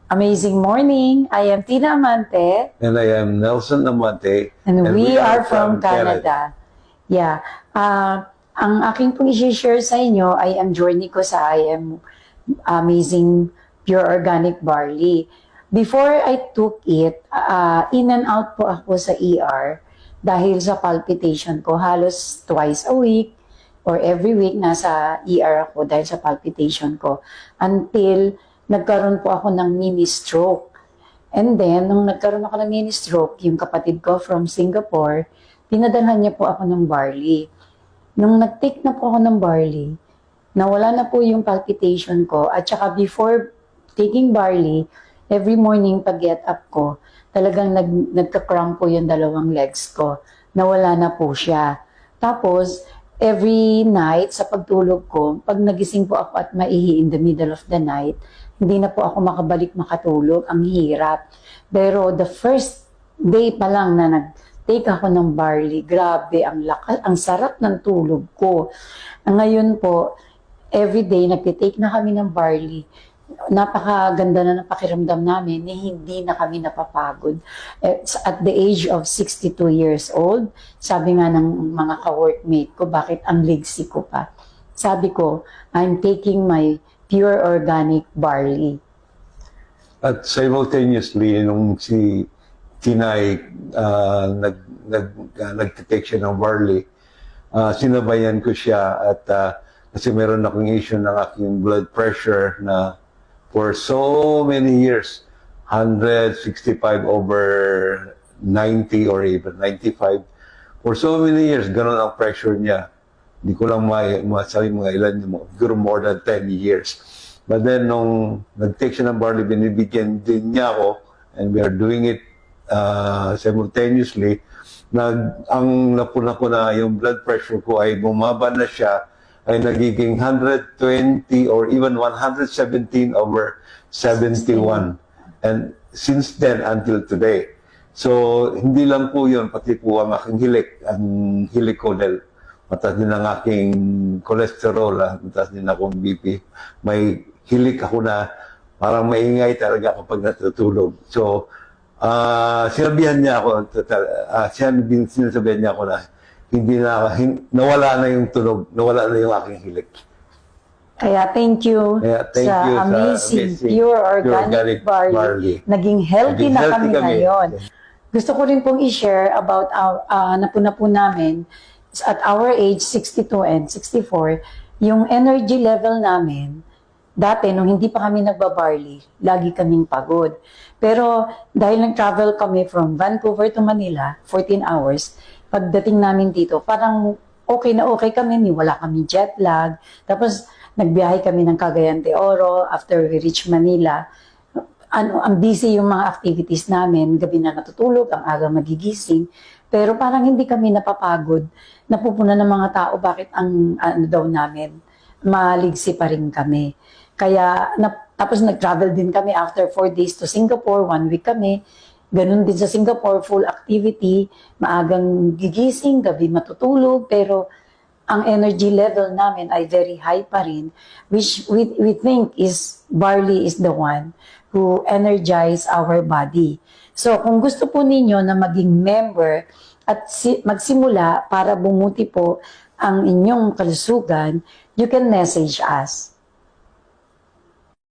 Amazing morning. I am Tina Amante. And I am Nelson Amante. And we are from Canada. Yeah. Ang aking pong i-share sa inyo ay ang journey ko sa I am Amazing Pure Organic Barley. Before I took it, in and out po ako sa ER dahil sa palpitation ko. Halos twice a week or every week nasa ER ako dahil sa palpitation ko. Until nagkaroon po ako ng mini-stroke. And then, nung nagkaroon ako ng mini-stroke, yung kapatid ko from Singapore, pinadalhan niya po ako ng barley. Nung nag-take na po ako ng barley, nawala na po yung palpitation ko. At saka before taking barley, every morning pag-get up ko, talagang nagka-cramp po yung dalawang legs ko. Nawala na po siya. Tapos, every night sa pagtulog ko, pag nagising po ako at maihi in the middle of the night, hindi na po ako makatulog. Ang hirap. Pero the first day pa lang na nag-take ako ng barley, grabe, ang sarap ng tulog ko. Ngayon po, every day nag-take na kami ng barley. Napakaganda na ng pakiramdam namin hindi na kami napapagod. At the age of 62 years old, sabi nga ng mga ka-workmate ko, bakit ang ligsi ko pa? Sabi ko, I'm taking my pure organic barley. At simultaneously, nung si Tinay nag-take siya ng barley, sinabayan ko siya at kasi meron akong issue ng aking blood pressure na for so many years, 165 over 90 or even 95. For so many years, ganun ang pressure niya. Hindi ko lang masabi mga ilan mo, siguro more than 10 years. But then, nung nag-take siya ng barley, binibigyan din niya ako, and we are doing it simultaneously, ang napuna ko na yung blood pressure ko ay bumaba na siya, ay nagiging 120 or even 117 over 71. And since then until today. So, hindi lang po yun, pati po ang aking hilik. Ang hilik ko dahil mataas din ang aking cholesterol, mataas din akong BP. May hilik ako na parang maingay talaga kapag natutulog. So, sinabihan niya ako, sinasabihan niya ako na nawala na yung tunog, nawala na yung aking hilik. Kaya thank you, sa amazing pure organic barley. Naging healthy na kami ngayon. Gusto ko rin pong i-share about napuna po namin at our age, 62 and 64, yung energy level namin, dati, nung hindi pa kami nagbabarley, lagi kaming pagod. Pero dahil nag-travel kami from Vancouver to Manila, 14 hours, pagdating namin dito, parang okay na okay kami, wala kami jet lag. Tapos nagbiyahe kami ng Cagayan de Oro after we reach Manila. Ang busy yung mga activities namin, gabi na natutulog, ang aga magigising. Pero parang hindi kami napapagod. Napupuna ng mga tao bakit ang daw namin, maligsi pa rin kami. Kaya, tapos nag-travel din kami after 4 days to Singapore, 1 week kami. Ganun din sa Singapore, full activity, maagang gigising, gabi matutulog, pero ang energy level namin ay very high pa rin, which we think is barley is the one who energize our body. So, kung gusto po ninyo na maging member at magsimula para bumuti po ang inyong kalusugan, you can message us.